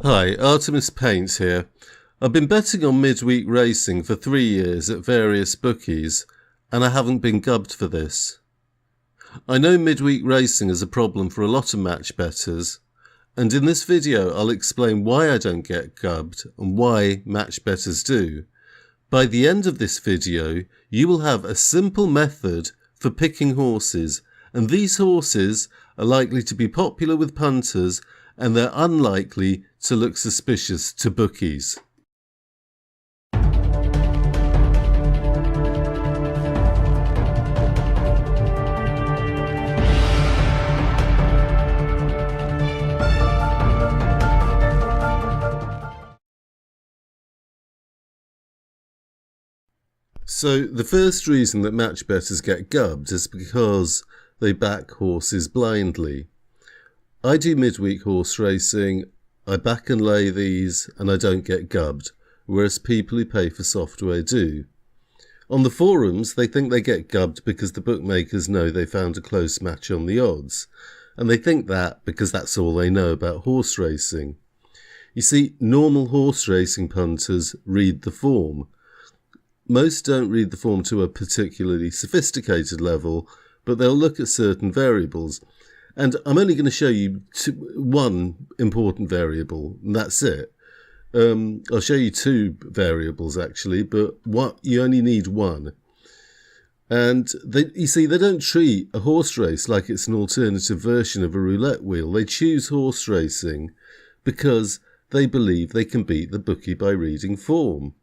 Hi, Artemis Paints here. I've been betting on midweek racing for 3 years at various bookies, and I haven't been gubbed for this. I know midweek racing is a problem for a lot of match bettors, and in this video I'll explain why I don't get gubbed and why match bettors do. By the end of this video, you will have a simple method for picking horses, and these horses are likely to be popular with punters and they're unlikely to look suspicious to bookies. So the first reason that match bettors get gubbed is because they back horses blindly. I do midweek horse racing, I back and lay these and I don't get gubbed, whereas people who pay for software do. On the forums they think they get gubbed because the bookmakers know they found a close match on the odds, and they think that because that's all they know about horse racing. You see, normal horse racing punters read the form. Most don't read the form to a particularly sophisticated level, but they'll look at certain variables. And I'm only going to show you one important variable, and that's it. I'll show you two variables actually, but you only need one. And you see, they don't treat a horse race like it's an alternative version of a roulette wheel. They choose horse racing because they believe they can beat the bookie by reading form.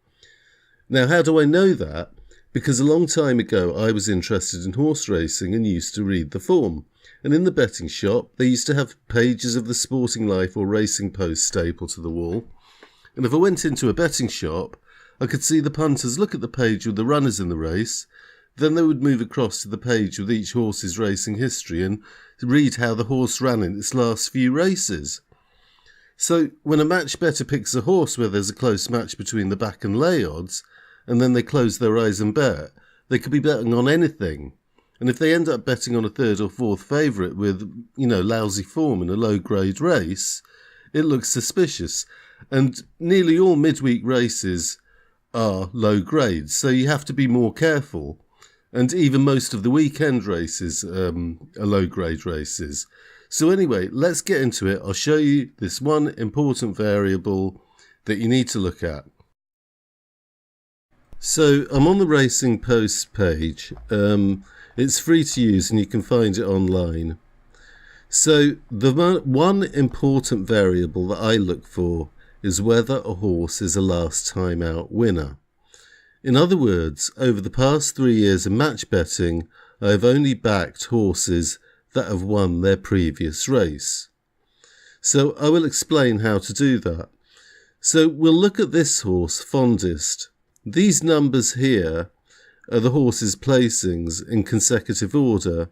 Now, how do I know that? Because a long time ago I was interested in horse racing and used to read the form. And in the betting shop, they used to have pages of the Sporting Life or Racing Post stapled to the wall. And if I went into a betting shop, I could see the punters look at the page with the runners in the race. Then they would move across to the page with each horse's racing history and read how the horse ran in its last few races. So when a match bettor picks a horse where there's a close match between the back and lay odds, and then they close their eyes and bet, they could be betting on anything. And if they end up betting on a third or fourth favourite with, lousy form in a low-grade race, it looks suspicious. And nearly all midweek races are low grades, so you have to be more careful. And even most of the weekend races are low-grade races. So anyway, let's get into it. I'll show you this one important variable that you need to look at. So I'm on the Racing Post page. It's free to use and you can find it online. So the one important variable that I look for is whether a horse is a last time out winner. In other words, over the past 3 years of match betting, I have only backed horses that have won their previous race. So I will explain how to do that. So we'll look at this horse, Fondest. These numbers here are the horse's placings in consecutive order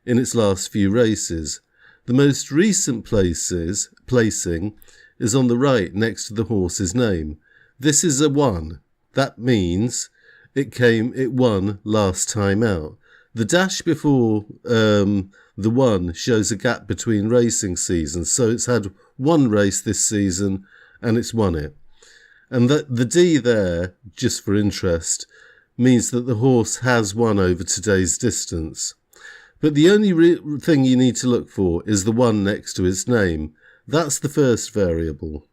in its last few races. The most recent placing is on the right next to the horse's name. This is a 1. That means it won last time out. The dash before the 1 shows a gap between racing seasons, so it's had one race this season and it's won it. And the D there, just for interest, means that the horse has won over today's distance. But the only thing you need to look for is the 1 next to its name. That's the first variable.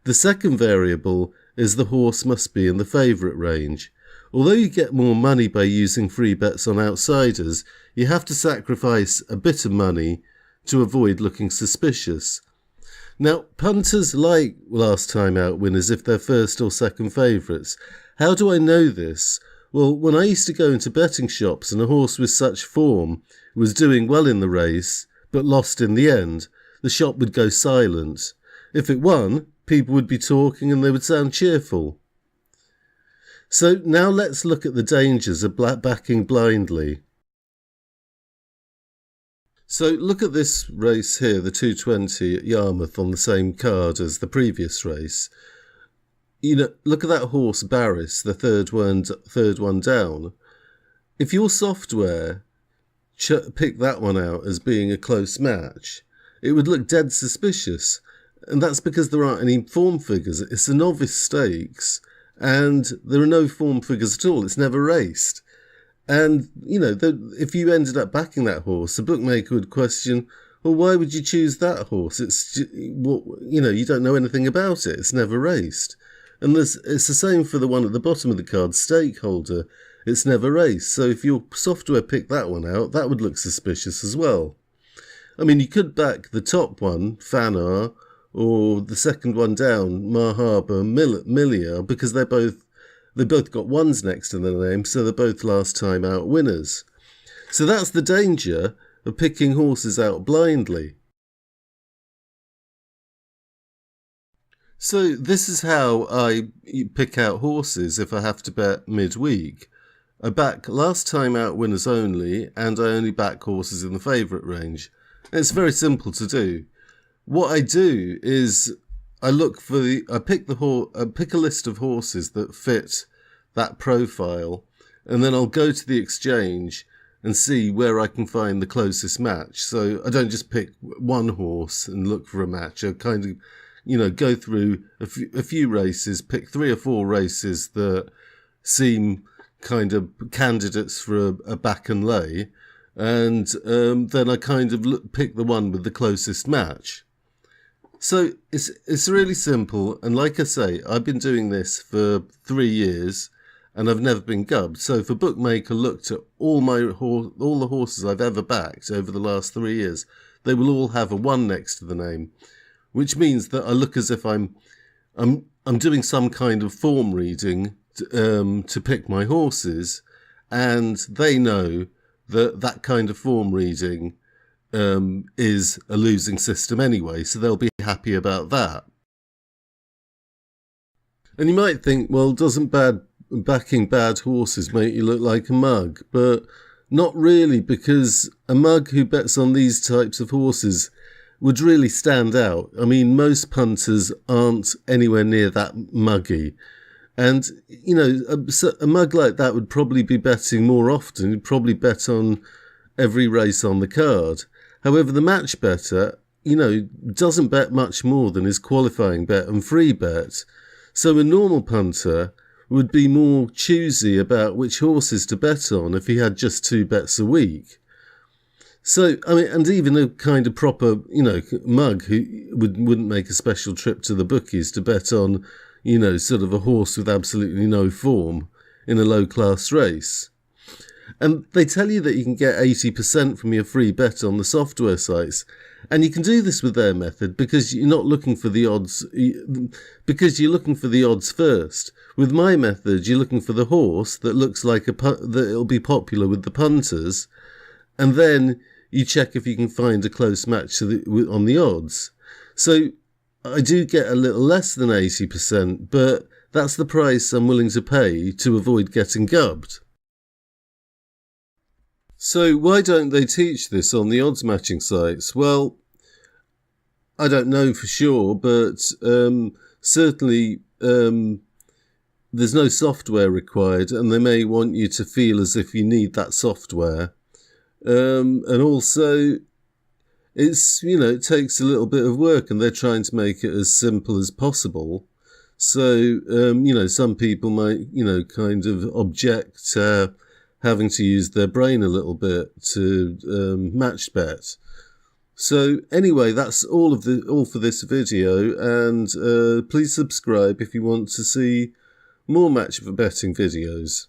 The second variable is the horse must be in the favourite range. Although you get more money by using free bets on outsiders, you have to sacrifice a bit of money to avoid looking suspicious. Now, punters like last time out winners if they're first or second favourites. How do I know this? Well, when I used to go into betting shops and a horse with such form was doing well in the race but lost in the end, the shop would go silent. If it won, people would be talking and they would sound cheerful. So now let's look at the dangers of backing blindly. So look at this race here, the 220 at Yarmouth on the same card as the previous race. Look at that horse Barris, the third one down. If your software picked that one out as being a close match, it would look dead suspicious. And that's because there aren't any form figures. It's a novice stakes, and there are no form figures at all. It's never raced. And, if you ended up backing that horse, the bookmaker would question, well, why would you choose that horse? You don't know anything about it. It's never raced. And it's the same for the one at the bottom of the card, stakeholder. It's never raced. So if your software picked that one out, that would look suspicious as well. I mean, you could back the top one, Fanar, or the second one down, Mahaba, Milia, because they both got ones next to their name, so they're both last time out winners. So that's the danger of picking horses out blindly. So this is how I pick out horses if I have to bet midweek. I back last time out winners only, and I only back horses in the favourite range. And it's very simple to do. What I do is I pick a list of horses that fit that profile, and then I'll go to the exchange and see where I can find the closest match. So I don't just pick one horse and look for a match. I kind of, go through a few races, pick 3 or 4 races that seem kind of candidates for a back and lay, and then I kind of pick the one with the closest match. So it's really simple, and like I say, I've been doing this for 3 years, and I've never been gubbed. So if a bookmaker looked at all the horses I've ever backed over the last 3 years, they will all have a 1 next to the name, which means that I look as if I'm doing some kind of form reading to pick my horses, and they know that kind of form reading is a losing system anyway, so they'll be happy about that. And you might think, well, doesn't backing bad horses make you look like a mug? But not really, because a mug who bets on these types of horses would really stand out. I mean, most punters aren't anywhere near that muggy. And, a mug like that would probably be betting more often. He'd probably bet on every race on the card. However, the match better, doesn't bet much more than his qualifying bet and free bet. So a normal punter would be more choosy about which horses to bet on if he had just 2 bets a week. So, I mean, and even a kind of proper, mug who wouldn't make a special trip to the bookies to bet on, sort of a horse with absolutely no form in a low-class race. And they tell you that you can get 80% from your free bet on the software sites. And you can do this with their method because you're not looking for the odds, because you're looking for the odds first. With my method, you're looking for the horse that looks like that it'll be popular with the punters, and then you check if you can find a close match on the odds. So I do get a little less than 80%, but that's the price I'm willing to pay to avoid getting gubbed. So why don't they teach this on the odds matching sites? Well, I don't know for sure, but certainly there's no software required, and they may want you to feel as if you need that software. And also, it takes a little bit of work, and they're trying to make it as simple as possible. So, some people might, kind of object having to use their brain a little bit to match bet. So anyway, that's all for this video, and please subscribe if you want to see more match betting videos.